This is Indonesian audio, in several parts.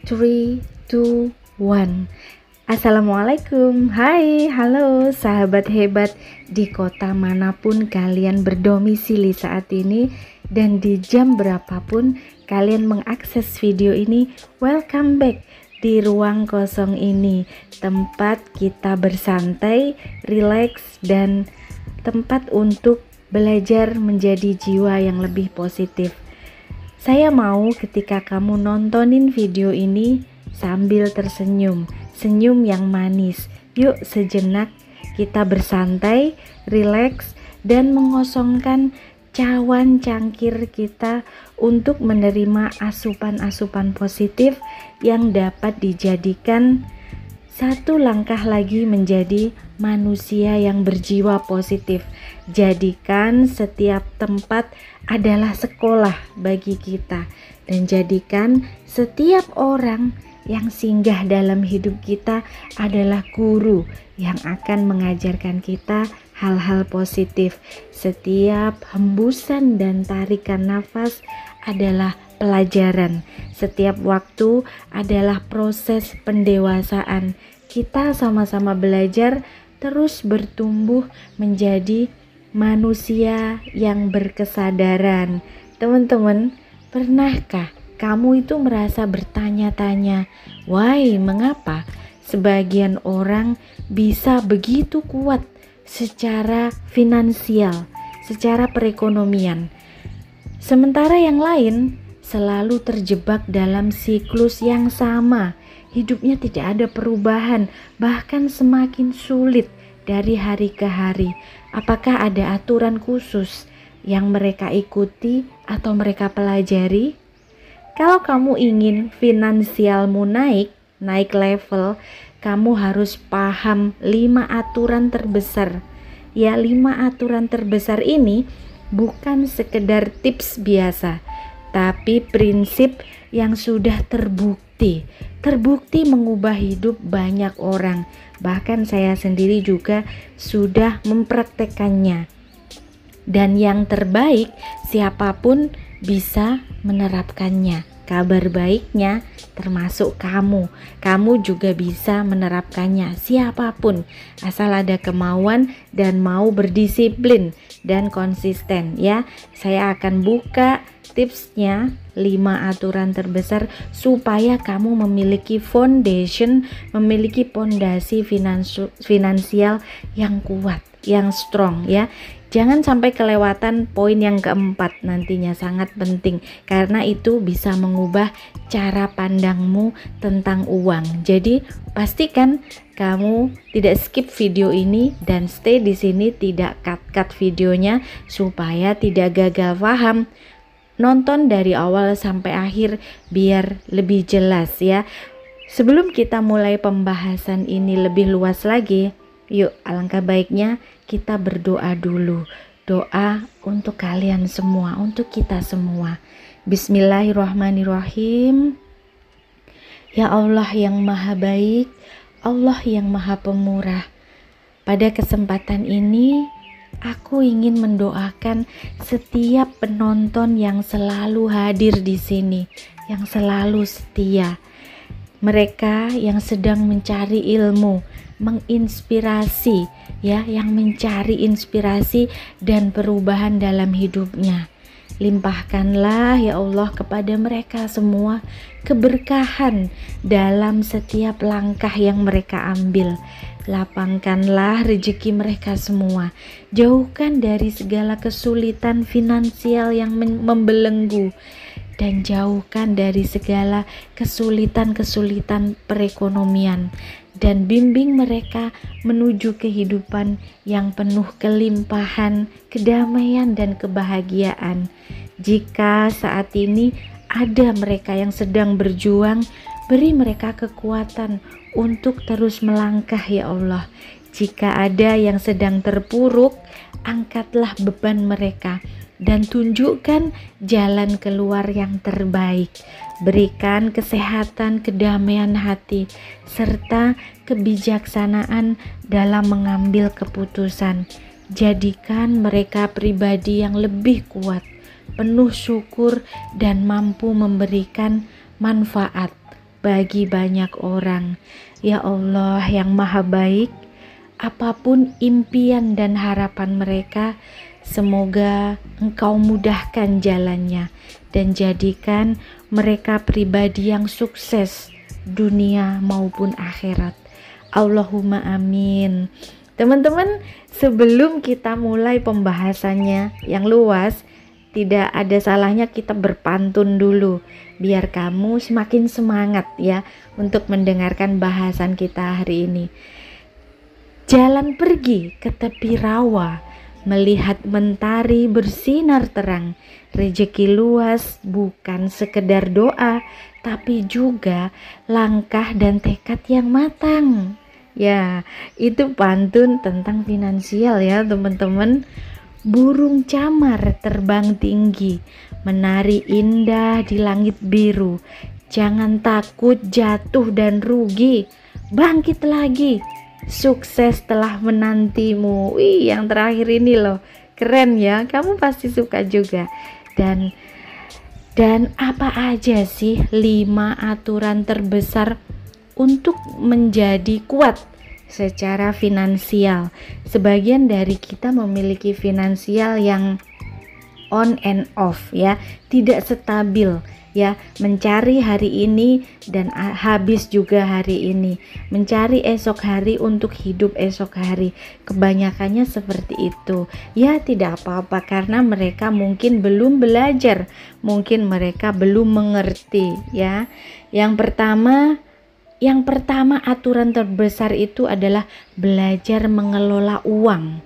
3, 2, 1. Assalamualaikum, hai, halo sahabat hebat di kota manapun kalian berdomisili saat ini dan di jam berapapun kalian mengakses video ini. Welcome back di ruang kosong ini, tempat kita bersantai, rileks, dan tempat untuk belajar menjadi jiwa yang lebih positif. Saya mau ketika kamu nontonin video ini sambil tersenyum, senyum yang manis. Yuk sejenak kita bersantai, rileks, dan mengosongkan cawan cangkir kita untuk menerima asupan-asupan positif yang dapat dijadikan satu langkah lagi menjadi manusia yang berjiwa positif. Jadikan setiap tempat adalah sekolah bagi kita, dan jadikan setiap orang yang singgah dalam hidup kita adalah guru yang akan mengajarkan kita hal-hal positif. Setiap hembusan dan tarikan nafas adalah pelajaran. Setiap waktu adalah proses pendewasaan. Kita sama-sama belajar terus bertumbuh menjadi manusia yang berkesadaran. Teman-teman, pernahkah kamu itu merasa bertanya-tanya, why, mengapa sebagian orang bisa begitu kuat secara finansial, secara perekonomian, sementara yang lain selalu terjebak dalam siklus yang sama, hidupnya tidak ada perubahan, bahkan semakin sulit dari hari ke hari. Apakah ada aturan khusus yang mereka ikuti atau mereka pelajari? Kalau kamu ingin finansialmu naik level, kamu harus paham 5 aturan terbesar. Ya, 5 aturan terbesar ini bukan sekedar tips biasa, tapi prinsip yang sudah terbukti mengubah hidup banyak orang. Bahkan saya sendiri juga sudah mempraktekannya. Dan yang terbaik, siapapun bisa menerapkannya. Kabar baiknya, termasuk kamu juga bisa menerapkannya. Siapapun, asal ada kemauan dan mau berdisiplin dan konsisten, ya. Saya akan buka tipsnya, 5 aturan terbesar supaya kamu memiliki foundation, memiliki pondasi finansial yang kuat, yang strong, ya. Jangan sampai kelewatan poin yang keempat nantinya, sangat penting karena itu bisa mengubah cara pandangmu tentang uang. Jadi pastikan kamu tidak skip video ini dan stay di sini, tidak cut videonya supaya tidak gagal paham. Nonton dari awal sampai akhir biar lebih jelas, ya. Sebelum kita mulai pembahasan ini lebih luas lagi, yuk alangkah baiknya kita berdoa dulu. Doa untuk kalian semua, untuk kita semua. Bismillahirrahmanirrahim. Ya Allah yang maha baik, Allah yang maha pemurah, pada kesempatan ini aku ingin mendoakan setiap penonton yang selalu hadir di sini, yang selalu setia. Mereka yang sedang mencari ilmu, menginspirasi, ya, yang mencari inspirasi dan perubahan dalam hidupnya. Limpahkanlah ya Allah kepada mereka semua keberkahan dalam setiap langkah yang mereka ambil. Lapangkanlah rezeki mereka semua. Jauhkan dari segala kesulitan finansial yang membelenggu, dan jauhkan dari segala kesulitan-kesulitan perekonomian, dan bimbing mereka menuju kehidupan yang penuh kelimpahan, kedamaian, dan kebahagiaan. Jika saat ini ada mereka yang sedang berjuang, beri mereka kekuatan untuk terus melangkah ya Allah. Jika ada yang sedang terpuruk, angkatlah beban mereka dan tunjukkan jalan keluar yang terbaik. Berikan kesehatan, kedamaian hati, serta kebijaksanaan dalam mengambil keputusan. Jadikan mereka pribadi yang lebih kuat, penuh syukur, dan mampu memberikan manfaat bagi banyak orang. Ya Allah yang maha baik, apapun impian dan harapan mereka, semoga Engkau mudahkan jalannya dan jadikan mereka pribadi yang sukses dunia maupun akhirat. Allahumma amin. Teman-teman, sebelum kita mulai pembahasannya yang luas, tidak ada salahnya kita berpantun dulu biar kamu semakin semangat ya untuk mendengarkan bahasan kita hari ini. Jalan pergi ke tepi rawa, melihat mentari bersinar terang. Rezeki luas bukan sekedar doa, tapi juga langkah dan tekad yang matang. Ya, itu pantun tentang finansial ya teman-teman. Burung camar terbang tinggi, menari indah di langit biru. Jangan takut jatuh dan rugi, bangkit lagi, sukses telah menantimu. Wih, yang terakhir ini loh, keren ya, kamu pasti suka juga. Dan apa aja sih 5 aturan terbesar untuk menjadi kuat secara finansial? Sebagian dari kita memiliki finansial yang on and off ya, tidak stabil ya, mencari hari ini dan habis juga hari ini, mencari esok hari untuk hidup esok hari. Kebanyakannya seperti itu ya, tidak apa-apa karena mereka mungkin belum belajar, mungkin mereka belum mengerti ya. Yang pertama aturan terbesar itu adalah belajar mengelola uang.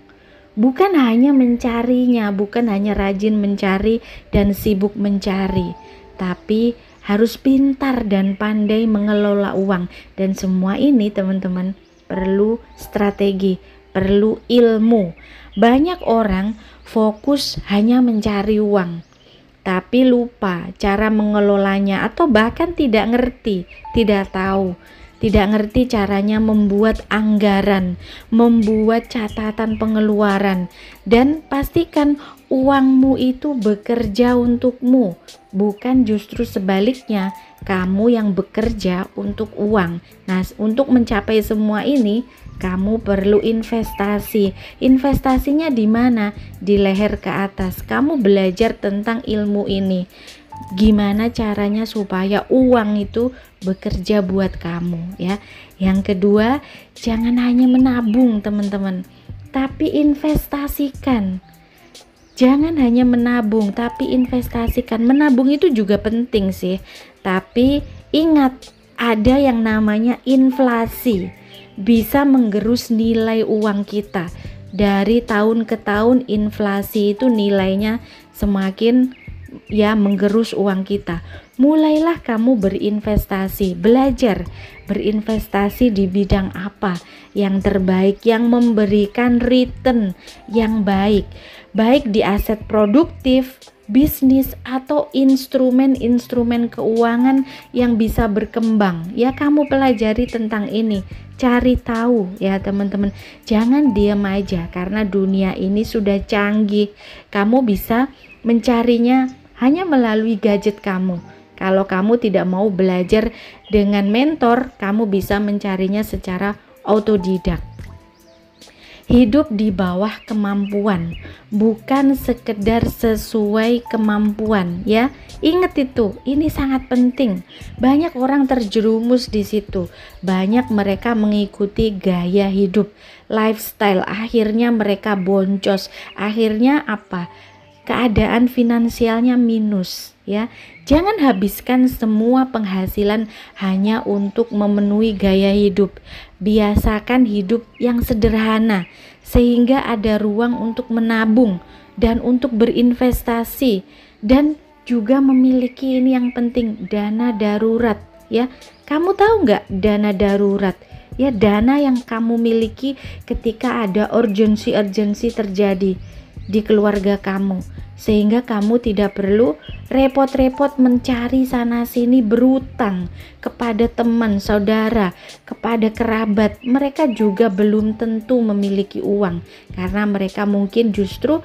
Bukan hanya mencarinya, bukan hanya rajin mencari dan sibuk mencari, tapi harus pintar dan pandai mengelola uang. Dan semua ini teman-teman perlu strategi, perlu ilmu. Banyak orang fokus hanya mencari uang, tapi lupa cara mengelolanya atau bahkan tidak ngerti, tidak ngerti caranya membuat anggaran, membuat catatan pengeluaran. Dan pastikan uangmu itu bekerja untukmu, bukan justru sebaliknya, kamu yang bekerja untuk uang. Nah, untuk mencapai semua ini, kamu perlu investasi. Investasinya di mana? Di leher ke atas. Kamu belajar tentang ilmu ini. Gimana caranya supaya uang itu bekerja buat kamu ya. Yang kedua, jangan hanya menabung teman-teman, tapi investasikan. Jangan hanya menabung, tapi investasikan. Menabung itu juga penting sih, tapi ingat ada yang namanya inflasi, bisa menggerus nilai uang kita. Dari tahun ke tahun inflasi itu nilainya semakin ya menggerus uang kita. Mulailah kamu berinvestasi, belajar berinvestasi di bidang apa yang terbaik, yang memberikan return yang baik, baik di aset produktif, bisnis, atau instrumen-instrumen keuangan yang bisa berkembang. Ya, kamu pelajari tentang ini, cari tahu ya teman-teman. Jangan diam aja karena dunia ini sudah canggih. Kamu bisa mencarinya hanya melalui gadget kamu. Kalau kamu tidak mau belajar dengan mentor, kamu bisa mencarinya secara autodidak. Hidup di bawah kemampuan, bukan sekedar sesuai kemampuan ya. Ingat itu, ini sangat penting. Banyak orang terjerumus di situ. Banyak mereka mengikuti gaya hidup, lifestyle, akhirnya mereka boncos. Akhirnya apa? Keadaan finansialnya minus ya. Jangan habiskan semua penghasilan hanya untuk memenuhi gaya hidup. Biasakan hidup yang sederhana sehingga ada ruang untuk menabung dan untuk berinvestasi, dan juga memiliki ini yang penting, dana darurat ya. Kamu tahu nggak dana darurat? Ya, dana yang kamu miliki ketika ada urgensi terjadi di keluarga kamu, sehingga kamu tidak perlu repot-repot mencari sana sini, berutang kepada teman, saudara, kepada kerabat. Mereka juga belum tentu memiliki uang karena mereka mungkin justru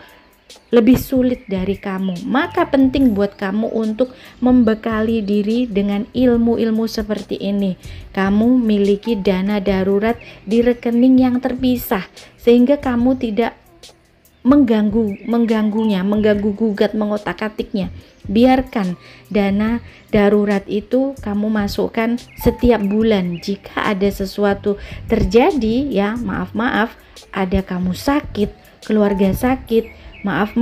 lebih sulit dari kamu. Maka penting buat kamu untuk membekali diri dengan ilmu-ilmu seperti ini. Kamu miliki dana darurat di rekening yang terpisah sehingga kamu tidak mengganggunya, mengganggu gugat, mengotak-atiknya. Biarkan dana darurat itu kamu masukkan setiap bulan. Jika ada sesuatu terjadi, ya maaf, ada kamu sakit, keluarga sakit, maaf,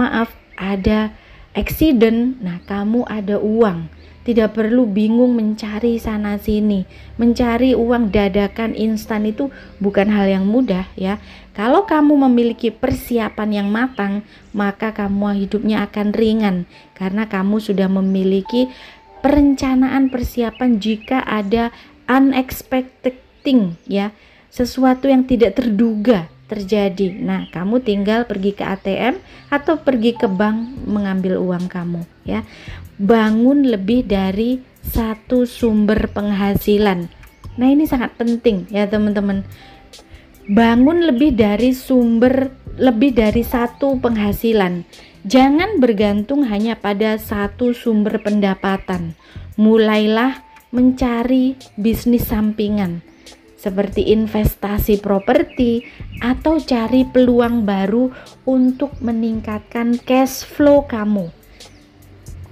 ada accident, nah kamu ada uang. Tidak perlu bingung mencari sana sini. Mencari uang dadakan instan itu bukan hal yang mudah ya. Kalau kamu memiliki persiapan yang matang, maka kamu hidupnya akan ringan karena kamu sudah memiliki perencanaan persiapan jika ada unexpected thing ya. Sesuatu yang tidak terduga terjadi. Nah, kamu tinggal pergi ke ATM atau pergi ke bank mengambil uang kamu ya. Bangun lebih dari satu sumber penghasilan. Nah, ini sangat penting ya teman-teman. Bangun lebih dari satu penghasilan. Jangan bergantung hanya pada satu sumber pendapatan. Mulailah mencari bisnis sampingan seperti investasi properti atau cari peluang baru untuk meningkatkan cash flow kamu.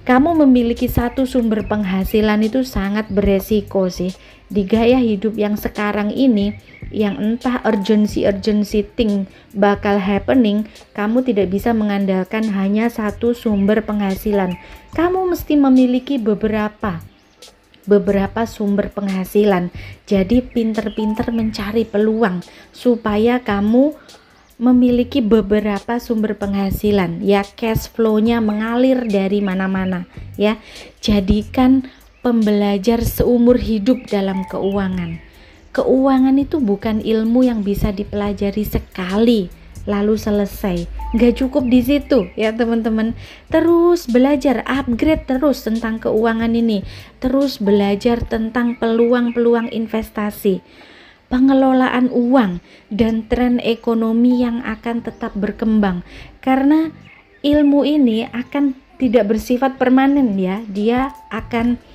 Kamu memiliki satu sumber penghasilan itu sangat beresiko sih. Di gaya hidup yang sekarang ini, yang entah urgency thing bakal happening, kamu tidak bisa mengandalkan hanya satu sumber penghasilan. Kamu mesti memiliki beberapa sumber penghasilan. Jadi pinter-pinter mencari peluang supaya kamu memiliki beberapa sumber penghasilan ya, cash flow-nya mengalir dari mana-mana ya. Jadikan pembelajar seumur hidup dalam keuangan. Keuangan itu bukan ilmu yang bisa dipelajari sekali lalu selesai. Nggak cukup di situ ya teman-teman. Terus belajar, upgrade terus tentang keuangan ini. Terus belajar tentang peluang-peluang investasi, pengelolaan uang, dan tren ekonomi yang akan tetap berkembang. Karena ilmu ini akan tidak bersifat permanen ya. Dia akan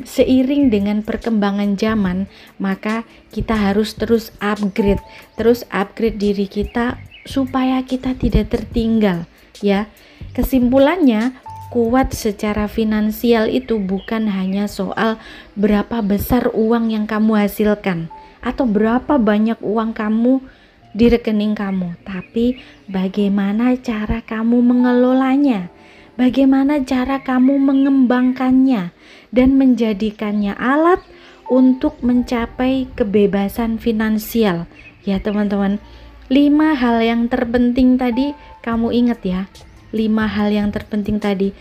seiring dengan perkembangan zaman, maka kita harus terus upgrade diri kita supaya kita tidak tertinggal ya. Kesimpulannya, kuat secara finansial itu bukan hanya soal berapa besar uang yang kamu hasilkan atau berapa banyak uang kamu di rekening kamu, tapi bagaimana cara kamu mengelolanya, bagaimana cara kamu mengembangkannya dan menjadikannya alat untuk mencapai kebebasan finansial ya teman-teman. 5 hal yang terpenting tadi kamu ingat ya. 5 hal yang terpenting tadi.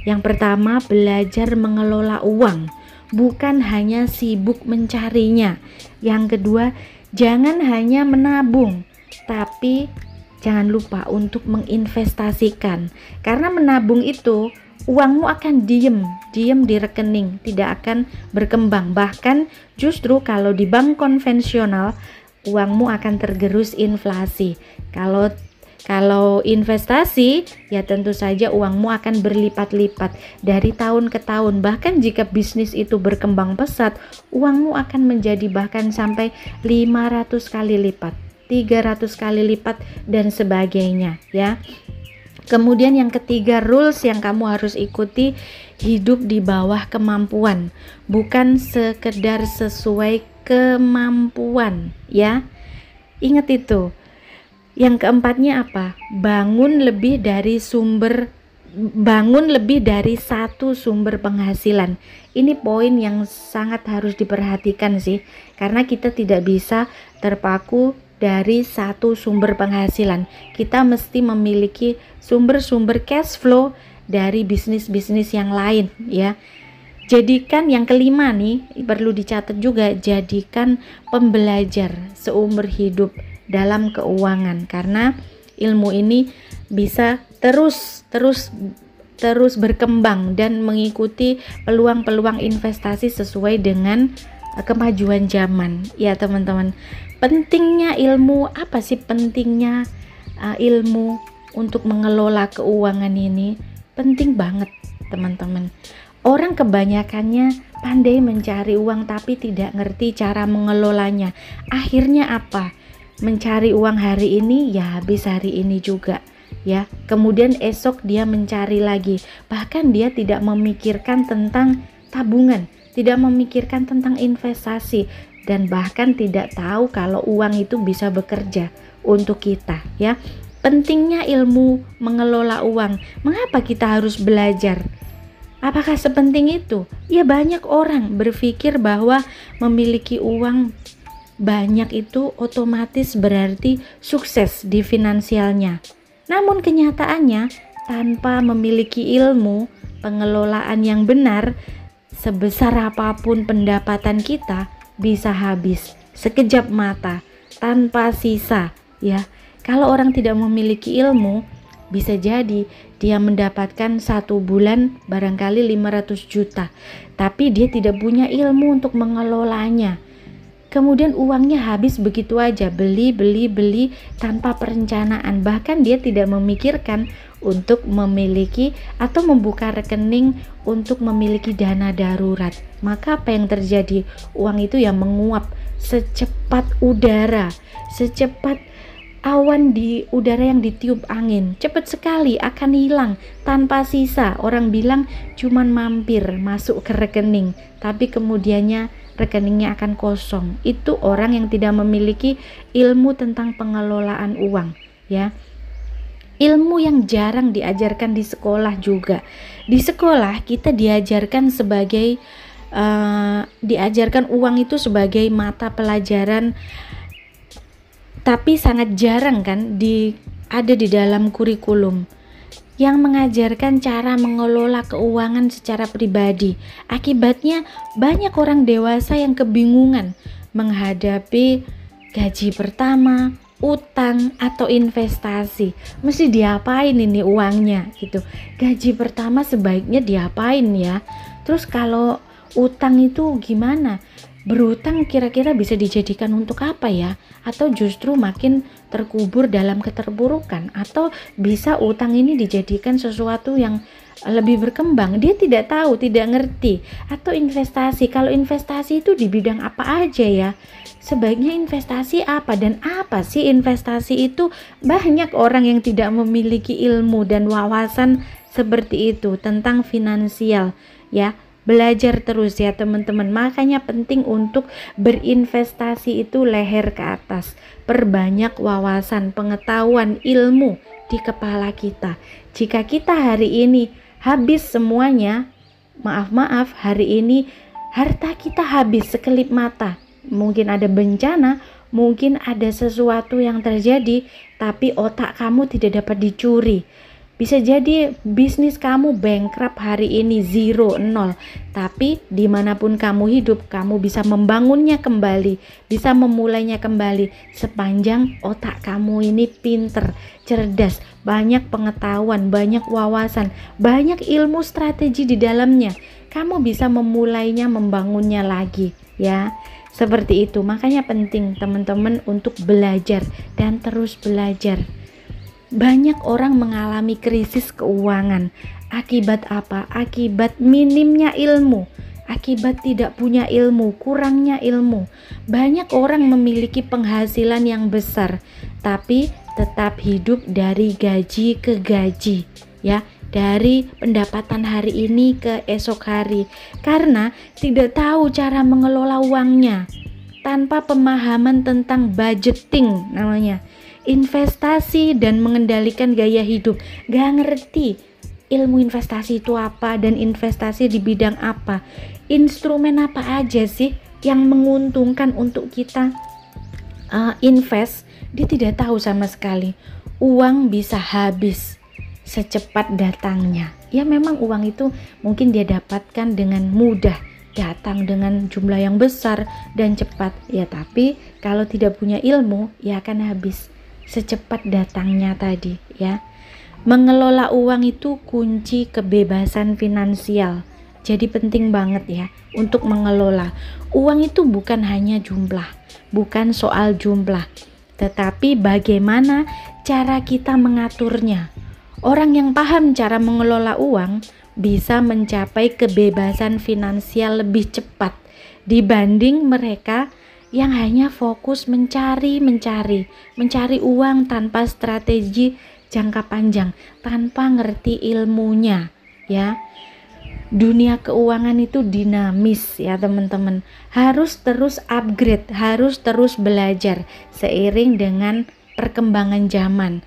Yang pertama, belajar mengelola uang, bukan hanya sibuk mencarinya. Yang kedua, jangan hanya menabung, tapi jangan lupa untuk menginvestasikan. Karena menabung itu uangmu akan diem di rekening, tidak akan berkembang. Bahkan justru kalau di bank konvensional uangmu akan tergerus inflasi. Kalau investasi ya tentu saja uangmu akan berlipat-lipat dari tahun ke tahun. Bahkan jika bisnis itu berkembang pesat, uangmu akan menjadi bahkan sampai 500 kali lipat, 300 kali lipat dan sebagainya ya. Kemudian yang ketiga, rules yang kamu harus ikuti, hidup di bawah kemampuan, bukan sekedar sesuai kemampuan ya. Ingat itu. Yang keempatnya apa? Bangun lebih dari satu sumber penghasilan. Ini poin yang sangat harus diperhatikan sih, karena kita tidak bisa terpaku dari satu sumber penghasilan. Kita mesti memiliki sumber-sumber cash flow dari bisnis-bisnis yang lain ya. Jadikan yang kelima nih, perlu dicatat juga, jadikan pembelajar seumur hidup dalam keuangan, karena ilmu ini bisa terus berkembang dan mengikuti peluang-peluang investasi sesuai dengan kemajuan zaman ya teman-teman. Pentingnya ilmu, apa sih pentingnya ilmu untuk mengelola keuangan ini penting banget, teman-teman. Orang kebanyakannya pandai mencari uang tapi tidak ngerti cara mengelolanya. Akhirnya apa? Mencari uang hari ini ya habis hari ini juga, ya. Kemudian esok dia mencari lagi. Bahkan dia tidak memikirkan tentang tabungan, tidak memikirkan tentang investasi, dan bahkan tidak tahu kalau uang itu bisa bekerja untuk kita, ya. Pentingnya ilmu mengelola uang. Mengapa kita harus belajar? Apakah sepenting itu? Ya, banyak orang berpikir bahwa memiliki uang banyak itu otomatis berarti sukses di finansialnya. Namun kenyataannya, tanpa memiliki ilmu pengelolaan yang benar, sebesar apapun pendapatan kita bisa habis sekejap mata tanpa sisa, ya. Kalau orang tidak memiliki ilmu, bisa jadi dia mendapatkan satu bulan barangkali 500 juta, tapi dia tidak punya ilmu untuk mengelolanya. Kemudian uangnya habis begitu aja, beli tanpa perencanaan. Bahkan dia tidak memikirkan untuk memiliki atau membuka rekening untuk memiliki dana darurat. Maka apa yang terjadi? Uang itu yang menguap secepat udara, secepat awan di udara yang ditiup angin, cepat sekali akan hilang tanpa sisa. Orang bilang cuman mampir masuk ke rekening, tapi kemudiannya rekeningnya akan kosong. Itu orang yang tidak memiliki ilmu tentang pengelolaan uang, ya. Ilmu yang jarang diajarkan di sekolah juga. Di sekolah kita diajarkan diajarkan uang itu sebagai mata pelajaran, tapi sangat jarang kan ada di dalam kurikulum yang mengajarkan cara mengelola keuangan secara pribadi. Akibatnya banyak orang dewasa yang kebingungan menghadapi gaji pertama, utang atau investasi. Mesti diapain ini uangnya gitu. Gaji pertama sebaiknya diapain ya? Terus kalau utang itu gimana? Berutang kira-kira bisa dijadikan untuk apa ya? Atau justru makin terkubur dalam keterpurukan? Atau bisa utang ini dijadikan sesuatu yang lebih berkembang? Dia tidak tahu, tidak ngerti. Atau investasi, kalau investasi itu di bidang apa aja ya? Sebaiknya investasi apa dan apa sih investasi itu? Banyak orang yang tidak memiliki ilmu dan wawasan seperti itu tentang finansial, ya. Belajar terus ya teman-teman. Makanya penting untuk berinvestasi itu leher ke atas. Perbanyak wawasan, pengetahuan, ilmu di kepala kita. Jika kita hari ini habis semuanya, maaf hari ini harta kita habis sekelip mata. Mungkin ada bencana, mungkin ada sesuatu yang terjadi, tapi otak kamu tidak dapat dicuri. Bisa jadi bisnis kamu bankrupt hari ini, 0, tapi dimanapun kamu hidup, kamu bisa membangunnya kembali, bisa memulainya kembali sepanjang otak kamu ini pinter, cerdas, banyak pengetahuan, banyak wawasan, banyak ilmu strategi di dalamnya. Kamu bisa memulainya, membangunnya lagi, ya. Seperti itu. Makanya penting teman-teman untuk belajar dan terus belajar. Banyak orang mengalami krisis keuangan. Akibat apa? Akibat minimnya ilmu, akibat tidak punya ilmu, kurangnya ilmu. Banyak orang memiliki penghasilan yang besar, tapi tetap hidup dari gaji ke gaji, ya, dari pendapatan hari ini ke esok hari, karena tidak tahu cara mengelola uangnya. Tanpa pemahaman tentang budgeting namanya, investasi dan mengendalikan gaya hidup, gak ngerti ilmu investasi itu apa dan investasi di bidang apa, instrumen apa aja sih yang menguntungkan untuk kita invest. Dia tidak tahu sama sekali. Uang bisa habis secepat datangnya. Ya memang uang itu mungkin dia dapatkan dengan mudah, datang dengan jumlah yang besar dan cepat ya, tapi kalau tidak punya ilmu ya akan habis secepat datangnya tadi, ya. Mengelola uang itu kunci kebebasan finansial. Jadi penting banget ya untuk mengelola. Uang itu bukan hanya jumlah, bukan soal jumlah, tetapi bagaimana cara kita mengaturnya. Orang yang paham cara mengelola uang bisa mencapai kebebasan finansial lebih cepat dibanding mereka yang hanya fokus mencari uang tanpa strategi jangka panjang, tanpa ngerti ilmunya, ya. Dunia keuangan itu dinamis ya teman-teman, harus terus upgrade, harus terus belajar seiring dengan perkembangan zaman.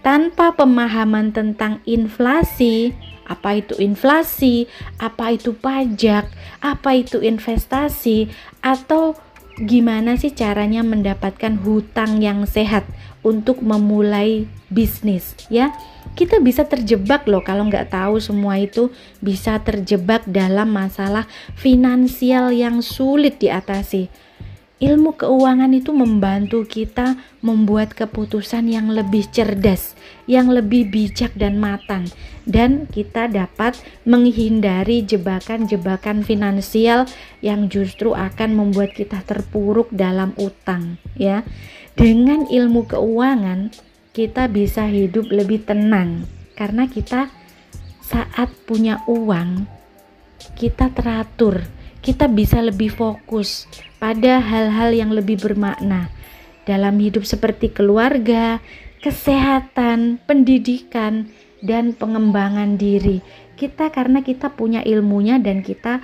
Tanpa pemahaman tentang inflasi, apa itu pajak, apa itu investasi, atau gimana sih caranya mendapatkan hutang yang sehat untuk memulai bisnis, ya. Kita bisa terjebak loh kalau nggak tahu semua itu, bisa terjebak dalam masalah finansial yang sulit diatasi. Ilmu keuangan itu membantu kita membuat keputusan yang lebih cerdas, yang lebih bijak dan matang, dan kita dapat menghindari jebakan-jebakan finansial yang justru akan membuat kita terpuruk dalam utang, ya. Dengan ilmu keuangan kita bisa hidup lebih tenang karena kita saat punya uang kita teratur, kita bisa lebih fokus pada hal-hal yang lebih bermakna dalam hidup seperti keluarga, kesehatan, pendidikan, dan pengembangan diri. Karena kita punya ilmunya dan kita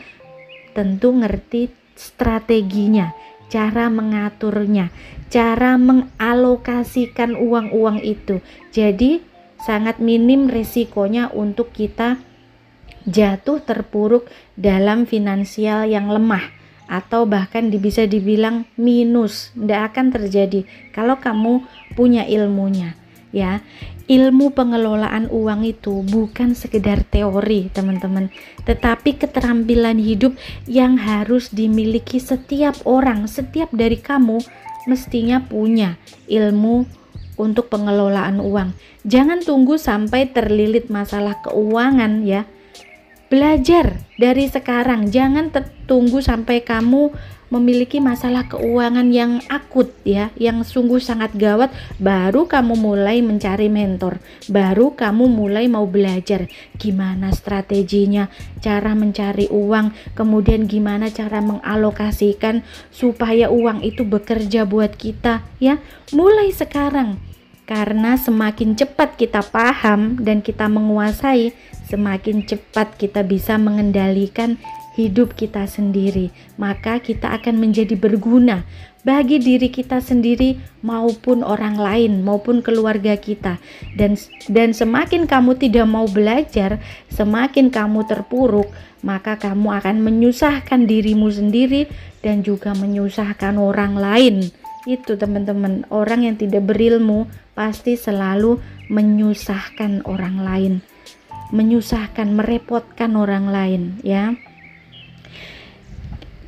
tentu ngerti strateginya, cara mengaturnya, cara mengalokasikan uang-uang itu. Jadi sangat minim resikonya untuk kita jatuh terpuruk dalam finansial yang lemah atau bahkan bisa dibilang minus. Tidak akan terjadi kalau kamu punya ilmunya, ya. Ilmu pengelolaan uang itu bukan sekedar teori teman-teman, tetapi keterampilan hidup yang harus dimiliki setiap orang. Setiap dari kamu mestinya punya ilmu untuk pengelolaan uang. Jangan tunggu sampai terlilit masalah keuangan, ya. Belajar dari sekarang, jangan tunggu sampai kamu memiliki masalah keuangan yang akut, ya, yang sungguh sangat gawat, baru kamu mulai mencari mentor, baru kamu mulai mau belajar gimana strateginya, cara mencari uang, kemudian gimana cara mengalokasikan supaya uang itu bekerja buat kita, ya. Mulai sekarang, karena semakin cepat kita paham dan kita menguasai, semakin cepat kita bisa mengendalikan hidup kita sendiri. Maka kita akan menjadi berguna bagi diri kita sendiri maupun orang lain, maupun keluarga kita. Dan semakin kamu tidak mau belajar, semakin kamu terpuruk, maka kamu akan menyusahkan dirimu sendiri dan juga menyusahkan orang lain. Itu teman-teman, orang yang tidak berilmu pasti selalu menyusahkan orang lain, menyusahkan, merepotkan orang lain, ya.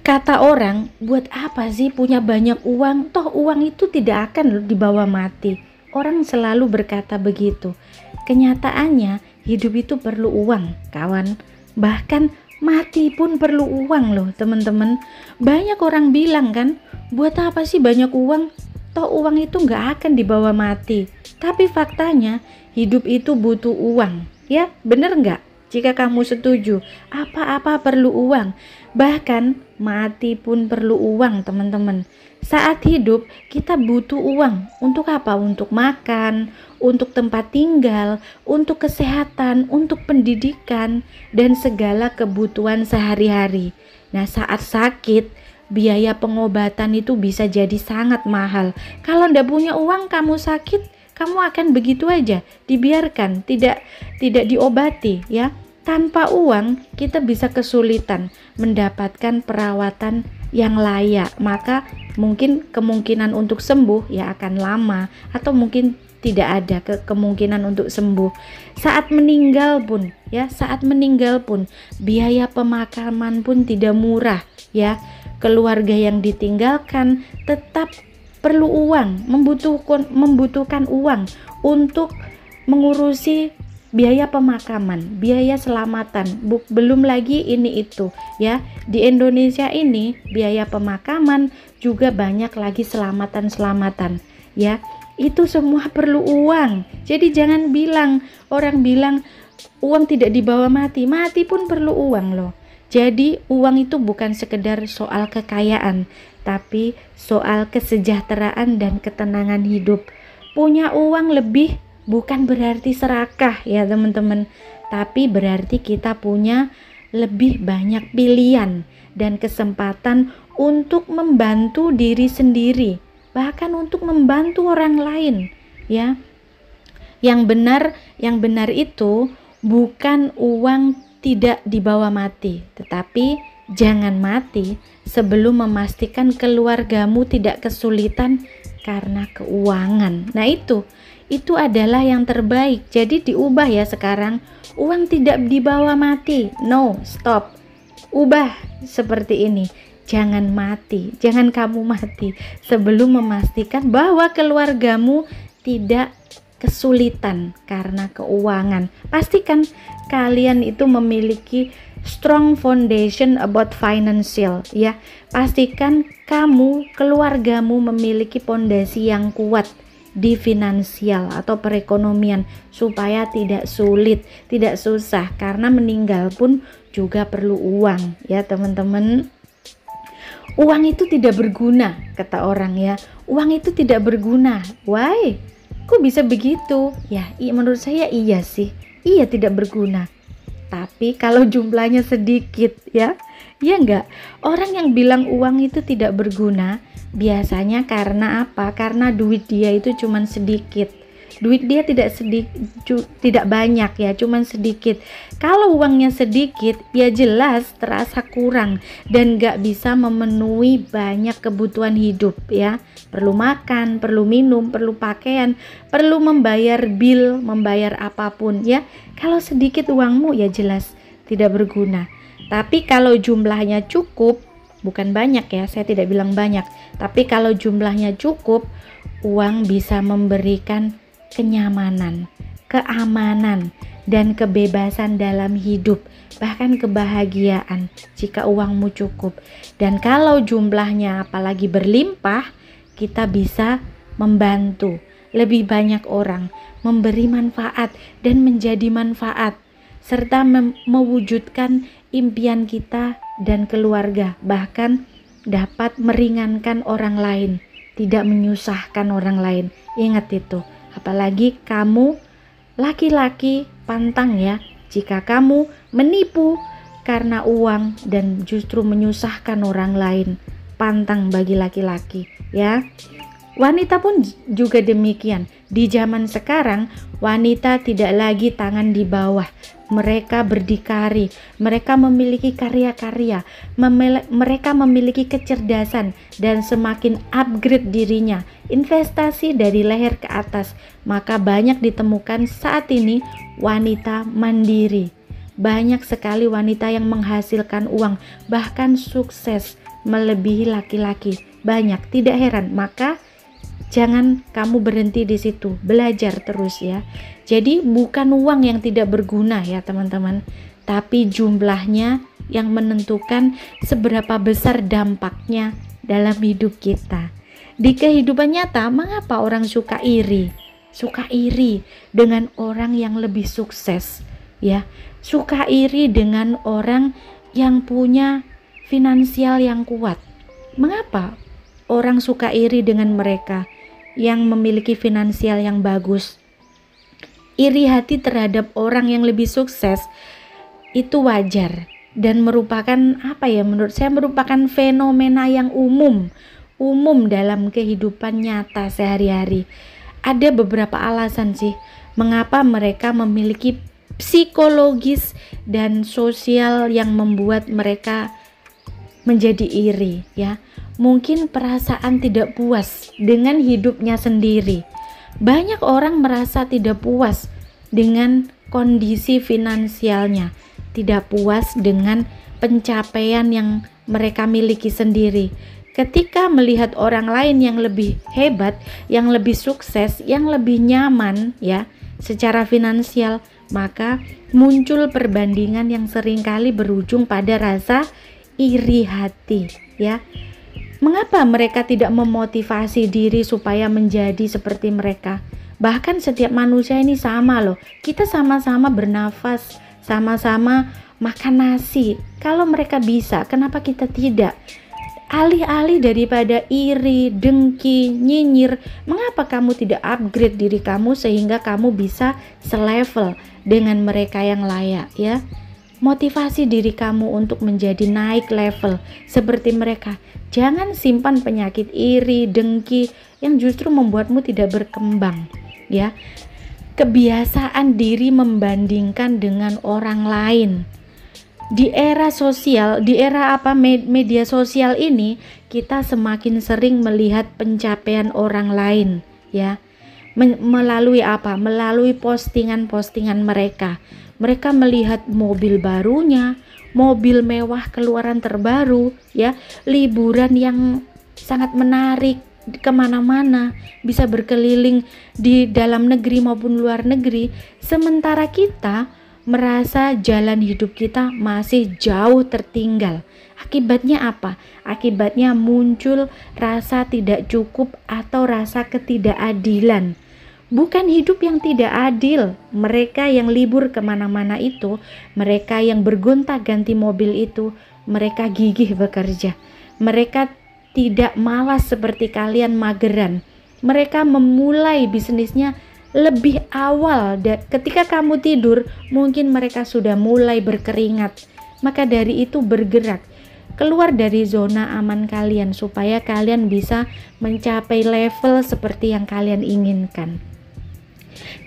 Kata orang, buat apa sih punya banyak uang? Toh uang itu tidak akan dibawa mati. Orang selalu berkata begitu. Kenyataannya hidup itu perlu uang, kawan. Bahkan mati pun perlu uang loh teman-teman. Banyak orang bilang kan, buat apa sih banyak uang? Toh uang itu gak akan dibawa mati. Tapi faktanya hidup itu butuh uang, ya, bener gak? Jika kamu setuju, apa-apa perlu uang. Bahkan mati pun perlu uang teman-teman. Saat hidup kita butuh uang. Untuk apa? Untuk makan, untuk tempat tinggal, untuk kesehatan, untuk pendidikan, dan segala kebutuhan sehari-hari. Nah, saat sakit, biaya pengobatan itu bisa jadi sangat mahal. Kalau ndak punya uang, kamu sakit, kamu akan begitu aja dibiarkan, tidak diobati, ya. Tanpa uang kita bisa kesulitan mendapatkan perawatan yang layak, maka mungkin kemungkinan untuk sembuh ya akan lama, atau mungkin tidak ada kemungkinan untuk sembuh. Saat meninggal pun biaya pemakaman pun tidak murah, ya. Keluarga yang ditinggalkan tetap perlu uang, membutuhkan uang untuk mengurusi biaya pemakaman, biaya selamatan, belum lagi ini itu, ya. Di Indonesia ini biaya pemakaman juga banyak lagi selamatan, ya. Itu semua perlu uang. Jadi jangan bilang, orang bilang uang tidak dibawa mati. Mati pun perlu uang loh. Jadi uang itu bukan sekedar soal kekayaan, tapi soal kesejahteraan dan ketenangan hidup. Punya uang lebih bukan berarti serakah ya teman-teman, tapi berarti kita punya lebih banyak pilihan dan kesempatan untuk membantu diri sendiri, bahkan untuk membantu orang lain ya. Yang benar itu bukan uang tidak dibawa mati, tetapi jangan mati sebelum memastikan keluargamu tidak kesulitan karena keuangan. Nah itu adalah yang terbaik. Jadi diubah ya sekarang, uang tidak dibawa mati. No, stop. Ubah seperti ini. Jangan mati, jangan kamu mati sebelum memastikan bahwa keluargamu tidak kesulitan karena keuangan. Pastikan kalian itu memiliki strong foundation about financial ya. Pastikan kamu, keluargamu memiliki pondasi yang kuat di finansial atau perekonomian supaya tidak sulit, tidak susah, karena meninggal pun juga perlu uang ya teman-teman. Uang itu tidak berguna, kata orang ya. Uang itu tidak berguna. Why? Kok bisa begitu? Ya, menurut saya iya sih. Iya tidak berguna. Tapi kalau jumlahnya sedikit ya. Ya enggak? Orang yang bilang uang itu tidak berguna biasanya karena apa? Karena duit dia itu cuman sedikit. Duit dia tidak banyak ya, cuman sedikit. Kalau uangnya sedikit, ya jelas terasa kurang dan gak bisa memenuhi banyak kebutuhan hidup ya. Perlu makan, perlu minum, perlu pakaian, perlu membayar bil, membayar apapun ya. Kalau sedikit uangmu ya jelas tidak berguna. Tapi kalau jumlahnya cukup, bukan banyak ya, saya tidak bilang banyak, tapi kalau jumlahnya cukup, uang bisa memberikan kenyamanan, keamanan, dan kebebasan dalam hidup, bahkan kebahagiaan jika uangmu cukup. Dan kalau jumlahnya apalagi berlimpah, kita bisa membantu lebih banyak orang, memberi manfaat dan menjadi manfaat, serta mewujudkan impian kita dan keluarga, bahkan dapat meringankan orang lain, tidak menyusahkan orang lain. Ingat itu. Apalagi kamu laki-laki, pantang ya jika kamu menipu karena uang dan justru menyusahkan orang lain. Pantang bagi laki-laki ya. Wanita pun juga demikian. Di zaman sekarang, wanita tidak lagi tangan di bawah. Mereka berdikari, mereka memiliki karya-karya, mereka memiliki kecerdasan dan semakin upgrade dirinya. Investasi dari leher ke atas. Maka banyak ditemukan saat ini wanita mandiri. Banyak sekali wanita yang menghasilkan uang, bahkan sukses melebihi laki-laki. Banyak, tidak heran. Maka jangan kamu berhenti di situ, belajar terus ya. Jadi bukan uang yang tidak berguna ya teman-teman, tapi jumlahnya yang menentukan seberapa besar dampaknya dalam hidup kita. Di kehidupan nyata, mengapa orang suka iri? Suka iri dengan orang yang lebih sukses ya. Suka iri dengan orang yang punya finansial yang kuat. Mengapa orang suka iri dengan mereka yang memiliki finansial yang bagus? Iri hati terhadap orang yang lebih sukses itu wajar dan merupakan menurut saya merupakan fenomena yang umum dalam kehidupan nyata sehari-hari. Ada beberapa alasan sih mengapa mereka memiliki psikologis dan sosial yang membuat mereka menjadi iri ya. Mungkin perasaan tidak puas dengan hidupnya sendiri. Banyak orang merasa tidak puas dengan kondisi finansialnya, tidak puas dengan pencapaian yang mereka miliki sendiri. Ketika melihat orang lain yang lebih hebat, yang lebih sukses, yang lebih nyaman ya secara finansial, maka muncul perbandingan yang seringkali berujung pada rasa iri hati ya. Mengapa mereka tidak memotivasi diri supaya menjadi seperti mereka? Bahkan setiap manusia ini sama loh. Kita sama-sama bernafas, sama-sama makan nasi. Kalau mereka bisa, kenapa kita tidak? Alih-alih daripada iri, dengki, nyinyir, mengapa kamu tidak upgrade diri kamu sehingga kamu bisa selevel dengan mereka yang layak, ya? Motivasi diri kamu untuk menjadi naik level seperti mereka. Jangan simpan penyakit iri, dengki yang justru membuatmu tidak berkembang, ya. Kebiasaan diri membandingkan dengan orang lain. Di era sosial, di era media sosial ini, kita semakin sering melihat pencapaian orang lain, ya. Melalui apa? Melalui postingan-postingan mereka. Mereka melihat mobil barunya, mobil mewah keluaran terbaru, ya, liburan yang sangat menarik, kemana-mana, bisa berkeliling di dalam negeri maupun luar negeri. Sementara kita merasa jalan hidup kita masih jauh tertinggal. Akibatnya apa? Akibatnya muncul rasa tidak cukup atau rasa ketidakadilan. Bukan hidup yang tidak adil. Mereka yang libur kemana-mana itu, mereka yang bergonta-ganti mobil itu, mereka gigih bekerja. Mereka tidak malas seperti kalian mageran. Mereka memulai bisnisnya lebih awal. Ketika kamu tidur, mungkin mereka sudah mulai berkeringat. Maka dari itu bergerak. Keluar dari zona aman kalian supaya kalian bisa mencapai level seperti yang kalian inginkan.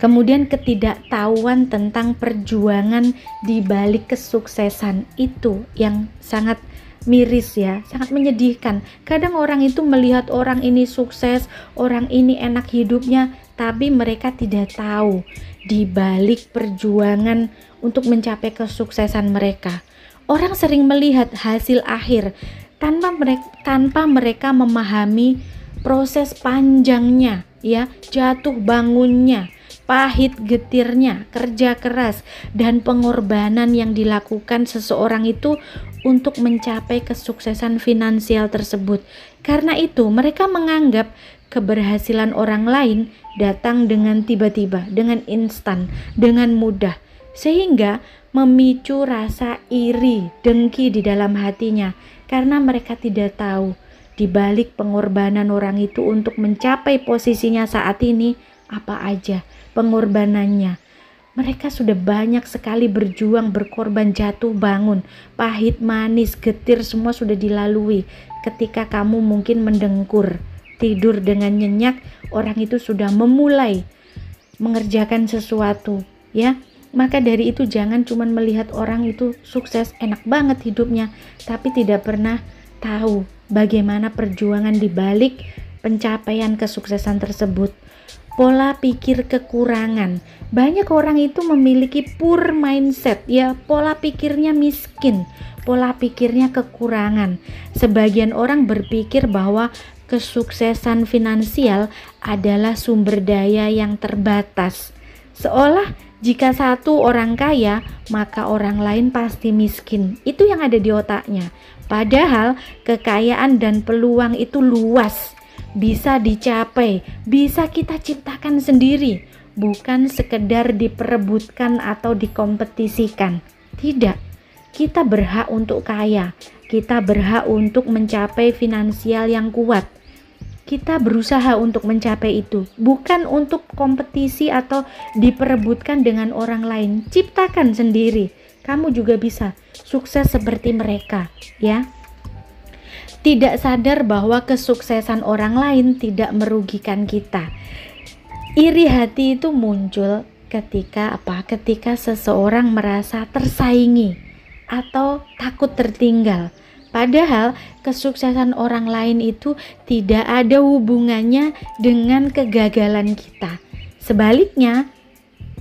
Kemudian ketidaktahuan tentang perjuangan di balik kesuksesan itu yang sangat miris, ya, sangat menyedihkan. Kadang orang itu melihat orang ini sukses, orang ini enak hidupnya, tapi mereka tidak tahu di balik perjuangan untuk mencapai kesuksesan mereka. Orang sering melihat hasil akhir tanpa mereka memahami proses panjangnya, ya, jatuh bangunnya, pahit getirnya, kerja keras, dan pengorbanan yang dilakukan seseorang itu untuk mencapai kesuksesan finansial tersebut. Karena itu mereka menganggap keberhasilan orang lain datang dengan tiba-tiba, dengan instan, dengan mudah, sehingga memicu rasa iri, dengki di dalam hatinya, karena mereka tidak tahu di balik pengorbanan orang itu untuk mencapai posisinya saat ini apa aja pengorbanannya. Mereka sudah banyak sekali berjuang, berkorban, jatuh bangun, pahit, manis, getir, semua sudah dilalui. Ketika kamu mungkin mendengkur, tidur dengan nyenyak, orang itu sudah memulai mengerjakan sesuatu, ya. Maka dari itu jangan cuma melihat orang itu sukses, enak banget hidupnya, tapi tidak pernah tahu bagaimana perjuangan di balik pencapaian kesuksesan tersebut. Pola pikir kekurangan. Banyak orang itu memiliki poor mindset, ya, pola pikirnya miskin, pola pikirnya kekurangan. Sebagian orang berpikir bahwa kesuksesan finansial adalah sumber daya yang terbatas. Seolah jika satu orang kaya, maka orang lain pasti miskin. Itu yang ada di otaknya. Padahal kekayaan dan peluang itu luas, bisa dicapai, bisa kita ciptakan sendiri, bukan sekedar diperebutkan atau dikompetisikan. Tidak, kita berhak untuk kaya, kita berhak untuk mencapai finansial yang kuat. Kita berusaha untuk mencapai itu, bukan untuk kompetisi atau diperebutkan dengan orang lain. Ciptakan sendiri, kamu juga bisa sukses seperti mereka, ya. Tidak sadar bahwa kesuksesan orang lain tidak merugikan kita. Iri hati itu muncul ketika Ketika seseorang merasa tersaingi atau takut tertinggal. Padahal kesuksesan orang lain itu tidak ada hubungannya dengan kegagalan kita. Sebaliknya,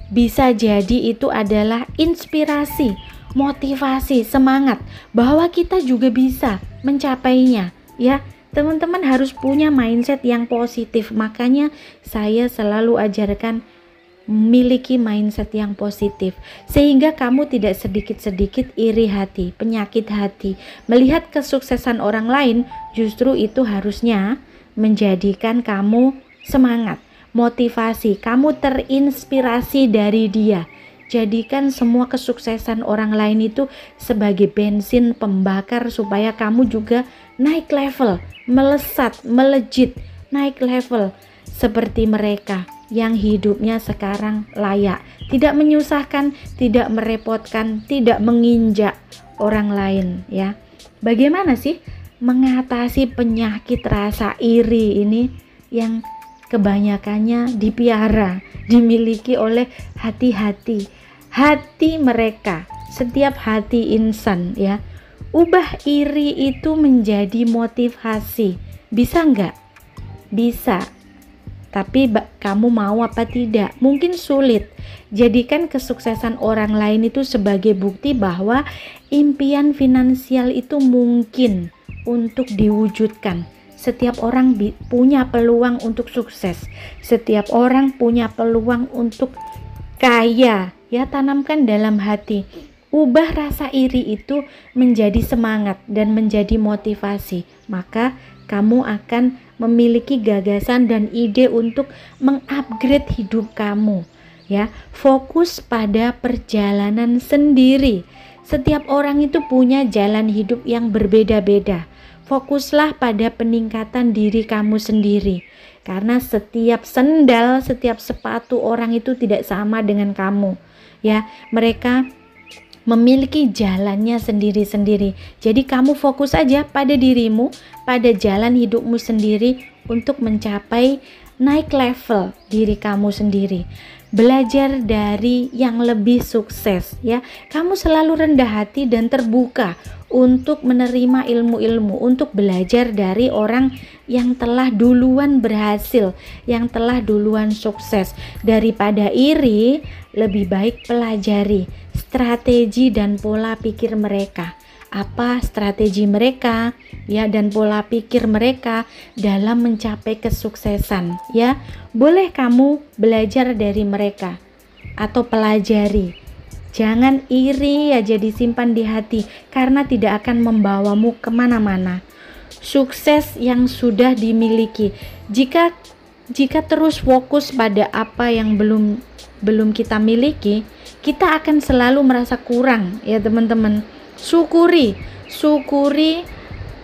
bisa jadi itu adalah inspirasi, motivasi, semangat bahwa kita juga bisa mencapainya, ya. Teman-teman harus punya mindset yang positif. Makanya saya selalu ajarkan memiliki mindset yang positif, sehingga kamu tidak sedikit-sedikit iri hati, penyakit hati. Melihat kesuksesan orang lain, justru itu harusnya menjadikan kamu semangat, motivasi, kamu terinspirasi dari dia. Jadikan semua kesuksesan orang lain itu sebagai bensin pembakar supaya kamu juga naik level, melesat, melejit, naik level seperti mereka yang hidupnya sekarang layak, tidak menyusahkan, tidak merepotkan, tidak menginjak orang lain ya. Bagaimana sih mengatasi penyakit rasa iri ini yang kebanyakannya dipiara, dimiliki oleh hati mereka, setiap hati insan ya. Ubah iri itu menjadi motivasi. Bisa nggak? Bisa. Tapi kamu mau apa tidak? Mungkin sulit. Jadikan kesuksesan orang lain itu sebagai bukti bahwa impian finansial itu mungkin untuk diwujudkan. Setiap orang punya peluang untuk sukses. Setiap orang punya peluang untuk kaya. Ya, tanamkan dalam hati. Ubah rasa iri itu menjadi semangat dan menjadi motivasi. Maka kamu akan memiliki gagasan dan ide untuk mengupgrade hidup kamu. Ya, fokus pada perjalanan sendiri. Setiap orang itu punya jalan hidup yang berbeda-beda. Fokuslah pada peningkatan diri kamu sendiri. Karena setiap sendal, setiap sepatu orang itu tidak sama dengan kamu. Ya, mereka memiliki jalannya sendiri-sendiri. Jadi kamu fokus aja pada dirimu, pada jalan hidupmu sendiri untuk mencapai naik level diri kamu sendiri. Belajar dari yang lebih sukses ya. Kamu selalu rendah hati dan terbuka untuk menerima ilmu-ilmu, untuk belajar dari orang yang telah duluan berhasil, yang telah duluan sukses. Daripada iri, lebih baik pelajari strategi dan pola pikir mereka. Apa strategi mereka ya, dan pola pikir mereka dalam mencapai kesuksesan ya. Boleh kamu belajar dari mereka atau pelajari. Jangan iri aja disimpan di hati, karena tidak akan membawamu kemana-mana. Sukses yang sudah dimiliki, jika terus fokus pada apa yang belum kita miliki, kita akan selalu merasa kurang ya teman-teman. Syukuri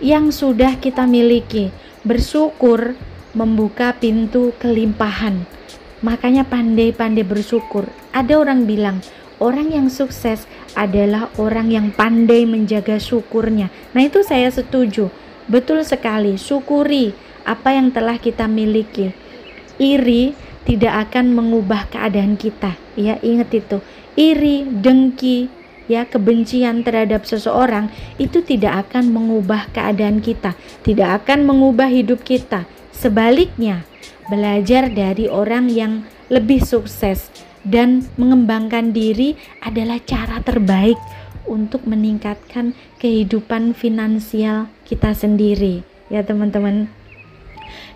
yang sudah kita miliki. Bersyukur membuka pintu kelimpahan. Makanya pandai-pandai bersyukur. Ada orang bilang, orang yang sukses adalah orang yang pandai menjaga syukurnya. Nah, itu saya setuju. Betul sekali. Syukuri apa yang telah kita miliki. Iri tidak akan mengubah keadaan kita. Ya, ingat itu. Iri, dengki, ya, kebencian terhadap seseorang itu tidak akan mengubah keadaan kita, tidak akan mengubah hidup kita. Sebaliknya, belajar dari orang yang lebih sukses dan mengembangkan diri adalah cara terbaik untuk meningkatkan kehidupan finansial kita sendiri ya teman-teman.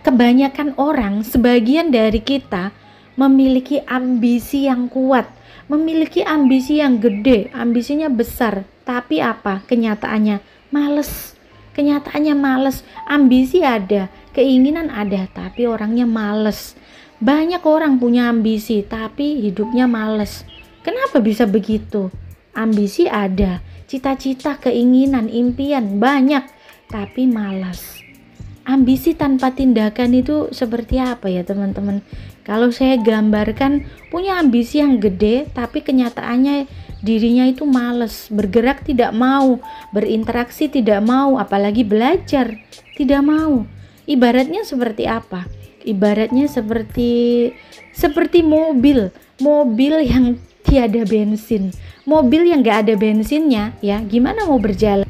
Kebanyakan orang, sebagian dari kita memiliki ambisi yang kuat, memiliki ambisi yang gede, ambisinya besar, tapi apa? Kenyataannya males. Ambisi ada, keinginan ada, tapi orangnya males. Banyak orang punya ambisi tapi hidupnya males. Kenapa bisa begitu? Ambisi ada, cita-cita, keinginan, impian banyak, tapi malas. Ambisi tanpa tindakan itu seperti apa ya teman-teman? Kalau saya gambarkan, punya ambisi yang gede tapi kenyataannya dirinya itu malas, bergerak tidak mau, berinteraksi tidak mau, apalagi belajar tidak mau. Ibaratnya seperti apa? Ibaratnya seperti mobil yang tiada bensin, mobil yang gak ada bensinnya ya, gimana mau berjalan?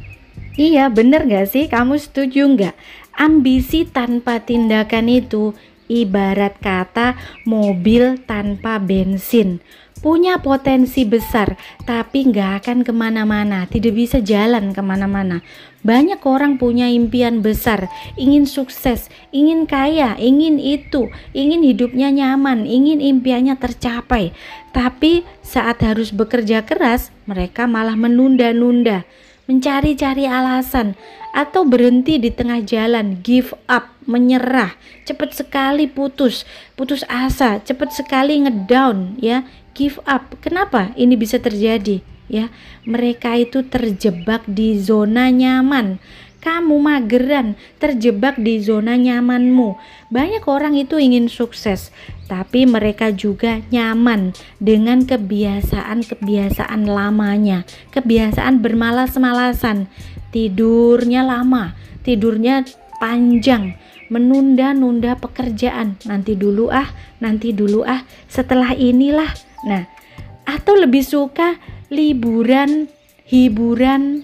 Iya, bener gak sih? Kamu setuju gak? Ambisi tanpa tindakan itu ibarat kata mobil tanpa bensin. Punya potensi besar, tapi nggak akan kemana-mana, tidak bisa jalan kemana-mana. Banyak orang punya impian besar, ingin sukses, ingin kaya, ingin itu, ingin hidupnya nyaman, ingin impiannya tercapai. Tapi saat harus bekerja keras, mereka malah menunda-nunda, mencari-cari alasan, atau berhenti di tengah jalan, give up, menyerah, cepat sekali putus asa, cepat sekali ngedown, ya, give up. Kenapa ini bisa terjadi? Ya, mereka itu terjebak di zona nyaman. Kamu mageran, terjebak di zona nyamanmu. Banyak orang itu ingin sukses, tapi mereka juga nyaman dengan kebiasaan-kebiasaan lamanya, kebiasaan bermalas-malasan, tidurnya lama, tidurnya panjang, menunda-nunda pekerjaan, nanti dulu ah, setelah inilah. Nah, atau lebih suka hiburan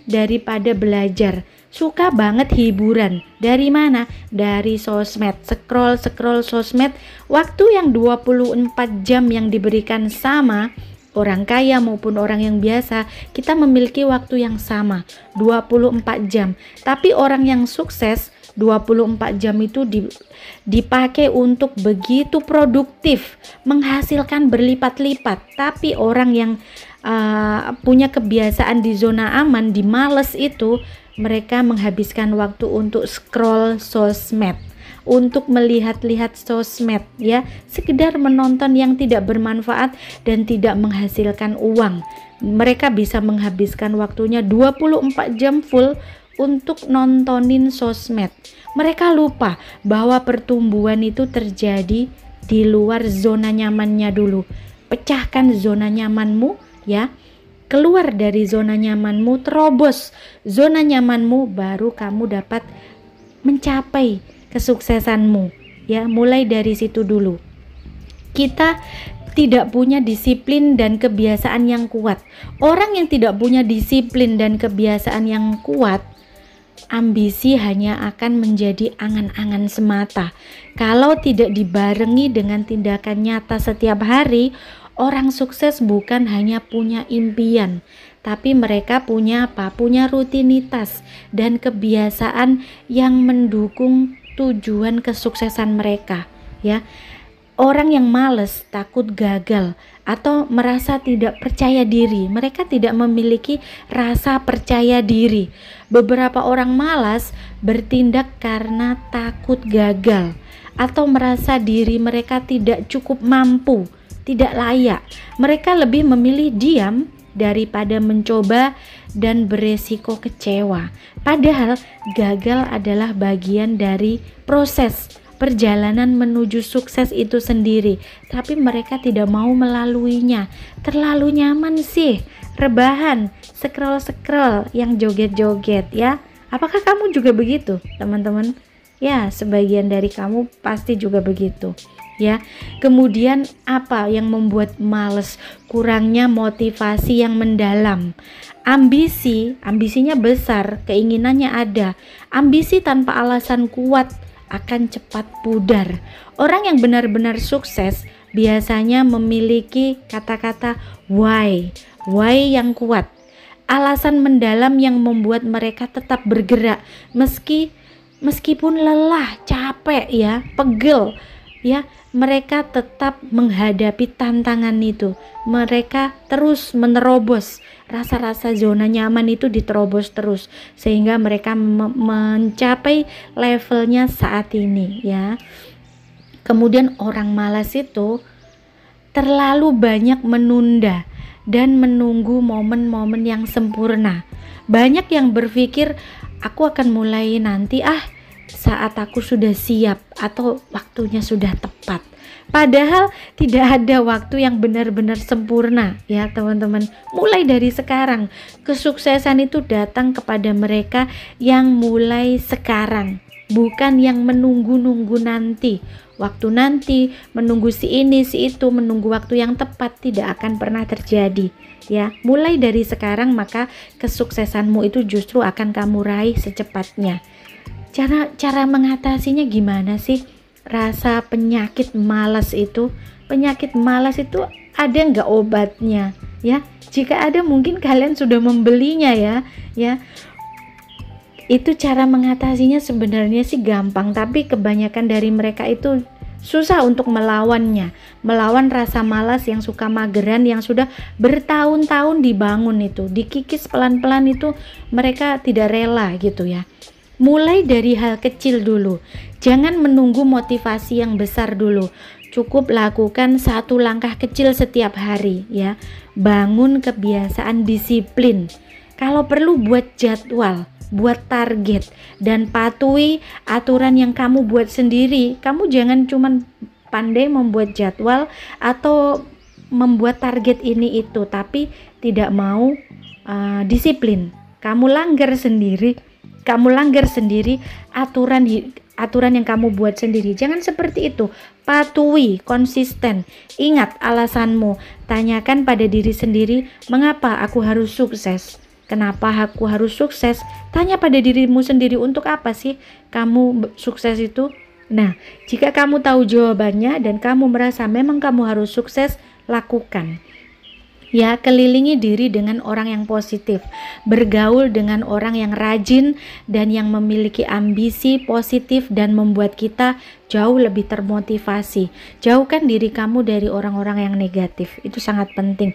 daripada belajar. Suka banget hiburan. Dari mana? Dari sosmed. Scroll sosmed. Waktu yang 24 jam yang diberikan sama orang kaya maupun orang yang biasa, kita memiliki waktu yang sama, 24 jam. Tapi orang yang sukses, 24 jam itu dipakai untuk begitu produktif, menghasilkan berlipat-lipat. Tapi orang yang punya kebiasaan di zona aman, di males itu, mereka menghabiskan waktu untuk scroll sosmed, untuk melihat-lihat sosmed, ya, sekedar menonton yang tidak bermanfaat dan tidak menghasilkan uang. Mereka bisa menghabiskan waktunya 24 jam full untuk nontonin sosmed. Mereka lupa bahwa pertumbuhan itu terjadi di luar zona nyamannya dulu. Pecahkan zona nyamanmu, ya. Keluar dari zona nyamanmu, terobos zona nyamanmu, baru kamu dapat mencapai kesuksesanmu, ya. Mulai dari situ dulu. Kita tidak punya disiplin dan kebiasaan yang kuat. Orang yang tidak punya disiplin dan kebiasaan yang kuat, ambisi hanya akan menjadi angan-angan semata. Kalau tidak dibarengi dengan tindakan nyata setiap hari, orang sukses bukan hanya punya impian, tapi mereka punya apa? Punya rutinitas dan kebiasaan yang mendukung tujuan kesuksesan mereka, ya. Orang yang malas, takut gagal, atau merasa tidak percaya diri, mereka tidak memiliki rasa percaya diri. Beberapa orang malas bertindak karena takut gagal, atau merasa diri mereka tidak cukup mampu, tidak layak. Mereka lebih memilih diam daripada mencoba dan beresiko kecewa. Padahal gagal adalah bagian dari proses perjalanan menuju sukses itu sendiri, tapi mereka tidak mau melaluinya. Terlalu nyaman sih, rebahan, scroll yang joget-joget, ya. Apakah kamu juga begitu, teman-teman? Ya, sebagian dari kamu pasti juga begitu, ya. Kemudian apa yang membuat males? Kurangnya motivasi yang mendalam. Ambisinya besar, keinginannya ada. Ambisi tanpa alasan kuat akan cepat pudar. Orang yang benar-benar sukses biasanya memiliki kata-kata why yang kuat, alasan mendalam yang membuat mereka tetap bergerak meskipun lelah, capek, ya, pegel, ya. Mereka tetap menghadapi tantangan itu. Mereka terus menerobos rasa-rasa zona nyaman itu, diterobos terus sehingga mereka mencapai levelnya saat ini, ya. Kemudian orang malas itu terlalu banyak menunda dan menunggu momen-momen yang sempurna. Banyak yang berpikir aku akan mulai nanti saat aku sudah siap atau waktunya sudah tepat. Padahal tidak ada waktu yang benar-benar sempurna, ya teman-teman. Mulai dari sekarang, kesuksesan itu datang kepada mereka yang mulai sekarang, bukan yang menunggu-nunggu nanti. Waktu nanti, menunggu si ini, si itu, menunggu waktu yang tepat, tidak akan pernah terjadi, ya. Mulai dari sekarang, maka kesuksesanmu itu justru akan kamu raih secepatnya. Cara mengatasinya gimana sih? rasa penyakit malas itu? Penyakit malas itu ada nggak obatnya? Ya, jika ada mungkin kalian sudah membelinya ya. Itu cara mengatasinya sebenarnya sih gampang, tapi kebanyakan dari mereka itu susah untuk melawan rasa malas yang suka mageran, yang sudah bertahun-tahun dibangun itu, dikikis pelan-pelan itu mereka tidak rela gitu ya. Mulai dari hal kecil dulu, jangan menunggu motivasi yang besar dulu. Cukup lakukan satu langkah kecil setiap hari ya. Bangun kebiasaan disiplin. Kalau perlu buat jadwal, buat target, dan patuhi aturan yang kamu buat sendiri. Kamu jangan cuman pandai membuat jadwal atau membuat target ini itu, tapi tidak mau disiplin. Kamu langgar sendiri aturan yang kamu buat sendiri. Jangan seperti itu. Patuhi, konsisten. Ingat alasanmu. Tanyakan pada diri sendiri, mengapa aku harus sukses? Kenapa aku harus sukses? Tanya pada dirimu sendiri, untuk apa sih kamu sukses itu? Nah, jika kamu tahu jawabannya dan kamu merasa memang kamu harus sukses, lakukan. Ya, kelilingi diri dengan orang yang positif, bergaul dengan orang yang rajin dan yang memiliki ambisi positif dan membuat kita jauh lebih termotivasi. Jauhkan diri kamu dari orang-orang yang negatif, itu sangat penting.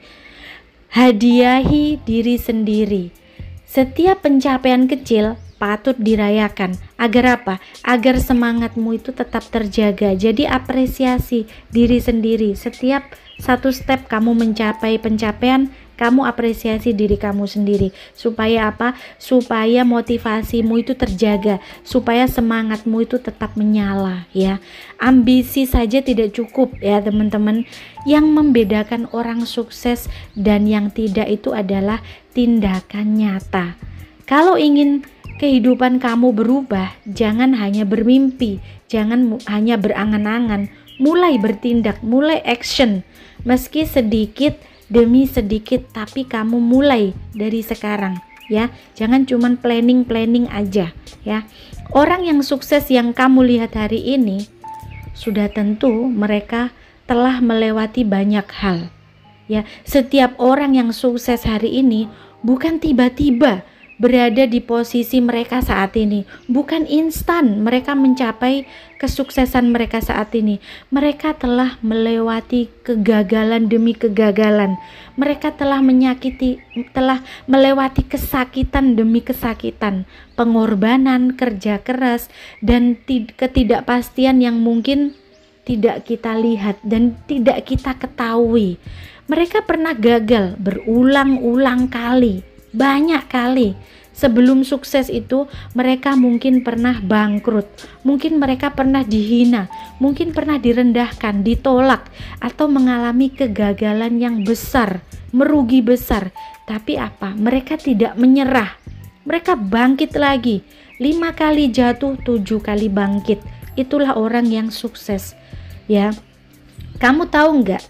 Hadiahi diri sendiri. Setiap pencapaian kecil patut dirayakan. Agar apa? Agar semangatmu itu tetap terjaga. Jadi apresiasi diri sendiri. Setiap satu step kamu mencapai pencapaian, kamu apresiasi diri kamu sendiri. Supaya apa? Supaya motivasimu itu terjaga, supaya semangatmu itu tetap menyala ya. Ambisi saja tidak cukup ya teman-teman. Yang membedakan orang sukses dan yang tidak itu adalah tindakan nyata. Kalau ingin kehidupan kamu berubah, jangan hanya bermimpi, jangan hanya berangan-angan, mulai bertindak, mulai action. Meski sedikit demi sedikit, tapi kamu mulai dari sekarang ya. Jangan cuman planning aja ya. Orang yang sukses yang kamu lihat hari ini, sudah tentu mereka telah melewati banyak hal ya. Setiap orang yang sukses hari ini bukan tiba-tiba berada di posisi mereka saat ini, bukan instan mereka mencapai kesuksesan mereka saat ini. Mereka telah melewati kegagalan demi kegagalan. Mereka telah melewati kesakitan demi kesakitan, pengorbanan, kerja keras, dan ketidakpastian yang mungkin tidak kita lihat dan tidak kita ketahui. Mereka pernah gagal berulang-ulang kali, banyak kali. Sebelum sukses itu mereka mungkin pernah bangkrut, mungkin mereka pernah dihina, mungkin pernah direndahkan, ditolak, atau mengalami kegagalan yang besar, merugi besar. Tapi apa? Mereka tidak menyerah. Mereka bangkit lagi. 5 kali jatuh, 7 kali bangkit. Itulah orang yang sukses ya. Kamu tahu nggak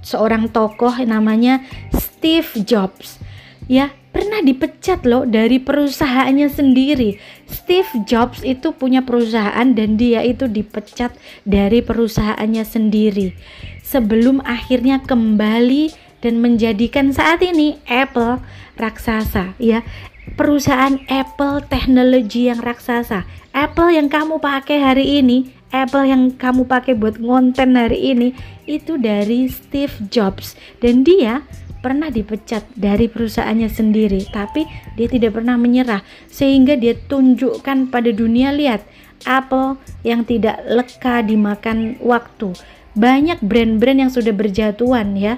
seorang tokoh namanya Steve Jobs ya, pernah dipecat loh dari perusahaannya sendiri. Steve Jobs itu punya perusahaan dan dia itu dipecat dari perusahaannya sendiri sebelum akhirnya kembali dan menjadikan saat ini Apple raksasa ya. Perusahaan Apple, teknologi yang raksasa. Apple yang kamu pakai hari ini, Apple yang kamu pakai buat ngonten hari ini, itu dari Steve Jobs. Dan dia pernah dipecat dari perusahaannya sendiri, tapi dia tidak pernah menyerah, sehingga dia tunjukkan pada dunia, lihat, Apple yang tidak leka dimakan waktu. Banyak brand-brand yang sudah berjatuhan ya,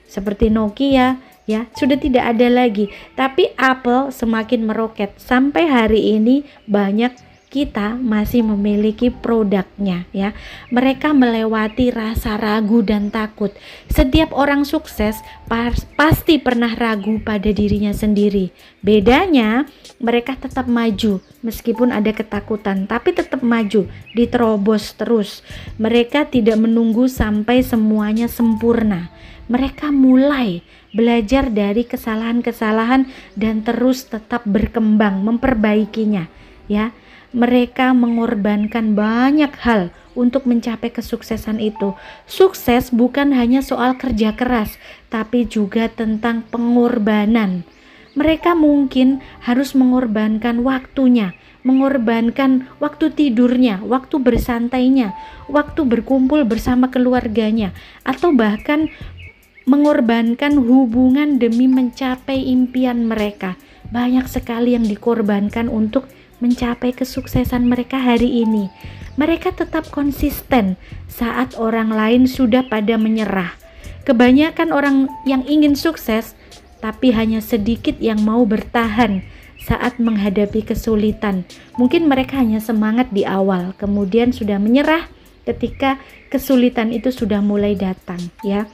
seperti Nokia ya, sudah tidak ada lagi, tapi Apple semakin meroket. Sampai hari ini banyak kita masih memiliki produknya ya. Mereka melewati rasa ragu dan takut. Setiap orang sukses pasti pernah ragu pada dirinya sendiri. Bedanya mereka tetap maju meskipun ada ketakutan, tapi tetap maju, diterobos terus. Mereka tidak menunggu sampai semuanya sempurna. Mereka mulai belajar dari kesalahan-kesalahan dan terus tetap berkembang, memperbaikinya ya. Mereka mengorbankan banyak hal untuk mencapai kesuksesan itu. Sukses bukan hanya soal kerja keras, tapi juga tentang pengorbanan. Mereka mungkin harus mengorbankan waktunya, mengorbankan waktu tidurnya, waktu bersantainya, waktu berkumpul bersama keluarganya, atau bahkan mengorbankan hubungan demi mencapai impian mereka. Banyak sekali yang dikorbankan untuk mencapai kesuksesan mereka hari ini. Mereka tetap konsisten saat orang lain sudah pada menyerah. Kebanyakan orang yang ingin sukses, tapi hanya sedikit yang mau bertahan saat menghadapi kesulitan. Mungkin mereka hanya semangat di awal, kemudian sudah menyerah ketika kesulitan itu sudah mulai datang, ya.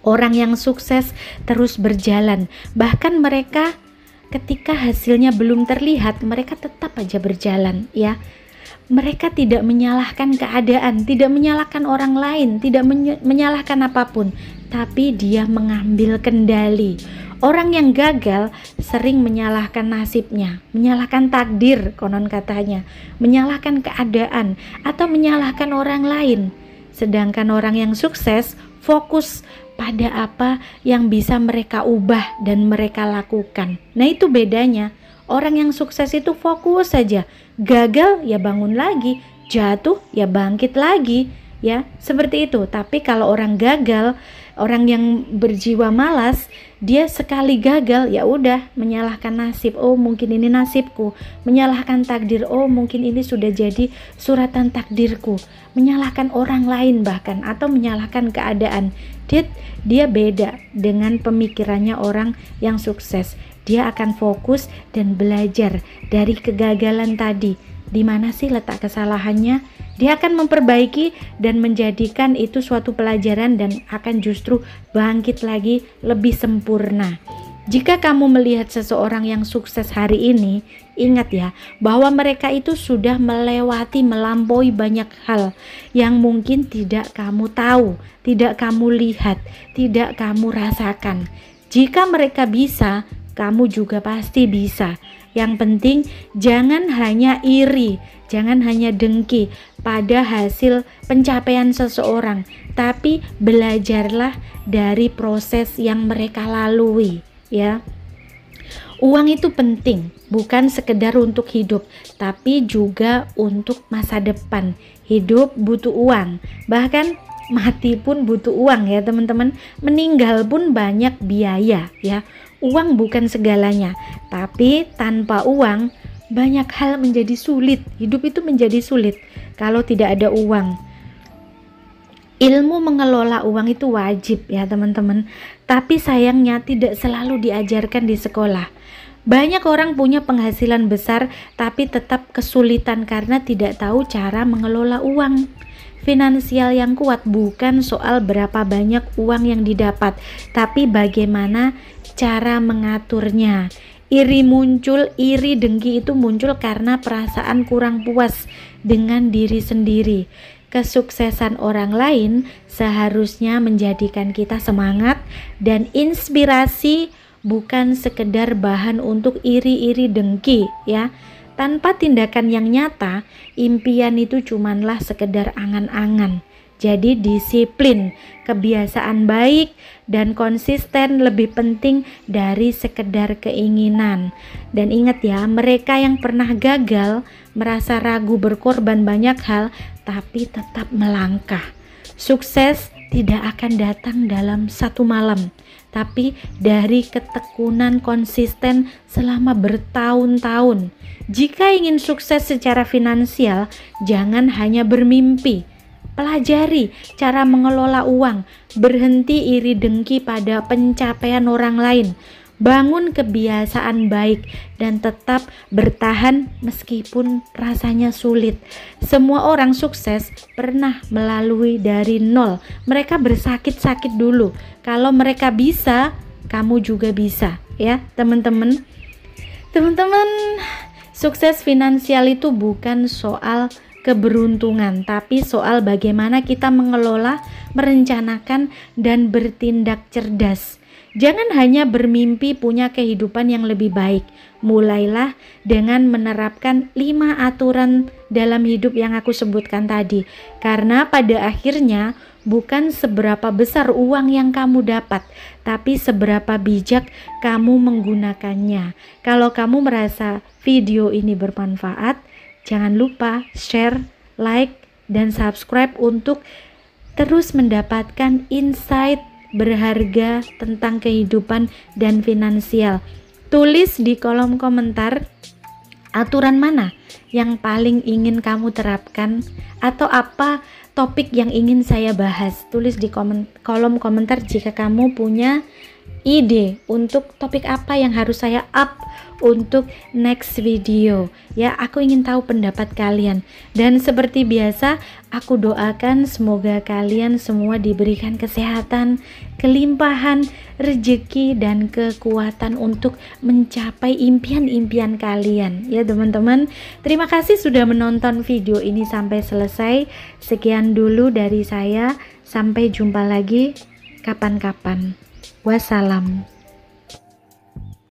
Orang yang sukses terus berjalan, bahkan mereka ketika hasilnya belum terlihat, mereka tetap aja berjalan, ya. Mereka tidak menyalahkan keadaan, tidak menyalahkan orang lain, tidak menyalahkan apapun, tapi dia mengambil kendali. Orang yang gagal sering menyalahkan nasibnya, menyalahkan takdir konon katanya, menyalahkan keadaan, atau menyalahkan orang lain. Sedangkan orang yang sukses fokus pada apa yang bisa mereka ubah dan mereka lakukan. Nah, itu bedanya. Orang yang sukses itu fokus saja. Gagal ya bangun lagi, jatuh ya bangkit lagi, ya. Seperti itu. Tapi kalau orang gagal, orang yang berjiwa malas, dia sekali gagal ya udah menyalahkan nasib. Oh, mungkin ini nasibku. Menyalahkan takdir. Oh, mungkin ini sudah jadi suratan takdirku. Menyalahkan orang lain bahkan, atau menyalahkan keadaan. Dia beda dengan pemikirannya orang yang sukses. Dia akan fokus dan belajar dari kegagalan tadi. Di mana sih letak kesalahannya? Dia akan memperbaiki dan menjadikan itu suatu pelajaran dan akan justru bangkit lagi lebih sempurna. Jika kamu melihat seseorang yang sukses hari ini, ingat ya, bahwa mereka itu sudah melampaui banyak hal yang mungkin tidak kamu tahu, tidak kamu lihat, tidak kamu rasakan. Jika mereka bisa, kamu juga pasti bisa. Yang penting jangan hanya iri, jangan hanya dengki pada hasil pencapaian seseorang, tapi belajarlah dari proses yang mereka lalui, ya. Uang itu penting, bukan sekedar untuk hidup, tapi juga untuk masa depan. Hidup butuh uang, bahkan mati pun butuh uang, ya teman-teman. Meninggal pun banyak biaya, ya. Uang bukan segalanya, tapi tanpa uang banyak hal menjadi sulit. Hidup itu menjadi sulit kalau tidak ada uang. Ilmu mengelola uang itu wajib, ya teman-teman, tapi sayangnya tidak selalu diajarkan di sekolah. Banyak orang punya penghasilan besar tapi tetap kesulitan karena tidak tahu cara mengelola uang. Finansial yang kuat bukan soal berapa banyak uang yang didapat, tapi bagaimana cara mengaturnya. Iri dengki itu muncul karena perasaan kurang puas dengan diri sendiri. Kesuksesan orang lain seharusnya menjadikan kita semangat dan inspirasi, bukan sekedar bahan untuk iri dengki, ya. Tanpa tindakan yang nyata, impian itu cumanlah sekedar angan-angan. Jadi disiplin, kebiasaan baik, dan konsisten lebih penting dari sekedar keinginan. Dan ingat ya, mereka yang pernah gagal, merasa ragu, berkorban banyak hal, tapi tetap melangkah. Sukses tidak akan datang dalam satu malam, tapi dari ketekunan konsisten selama bertahun-tahun. Jika ingin sukses secara finansial, jangan hanya bermimpi. Pelajari cara mengelola uang, berhenti iri dengki pada pencapaian orang lain, bangun kebiasaan baik, dan tetap bertahan meskipun rasanya sulit. Semua orang sukses pernah melalui dari nol. Mereka bersakit-sakit dulu. Kalau mereka bisa, kamu juga bisa, ya teman-teman. Teman-teman, sukses finansial itu bukan soal keberuntungan, tapi soal bagaimana kita mengelola, merencanakan, dan bertindak cerdas. Jangan hanya bermimpi punya kehidupan yang lebih baik. Mulailah dengan menerapkan 5 aturan dalam hidup yang aku sebutkan tadi. Karena pada akhirnya bukan seberapa besar uang yang kamu dapat, tapi seberapa bijak kamu menggunakannya. Kalau kamu merasa video ini bermanfaat, jangan lupa share, like, dan subscribe untuk terus mendapatkan insight berharga tentang kehidupan dan finansial. Tulis di kolom komentar aturan mana yang paling ingin kamu terapkan, atau apa topik yang ingin saya bahas. Tulis di kolom komentar jika kamu punya ide untuk topik apa yang harus saya up untuk next video. Ya, aku ingin tahu pendapat kalian. Dan seperti biasa, aku doakan semoga kalian semua diberikan kesehatan, kelimpahan, rezeki, dan kekuatan untuk mencapai impian-impian kalian. Ya teman-teman, terima kasih sudah menonton video ini sampai selesai. Sekian dulu dari saya, sampai jumpa lagi kapan-kapan. Wassalam.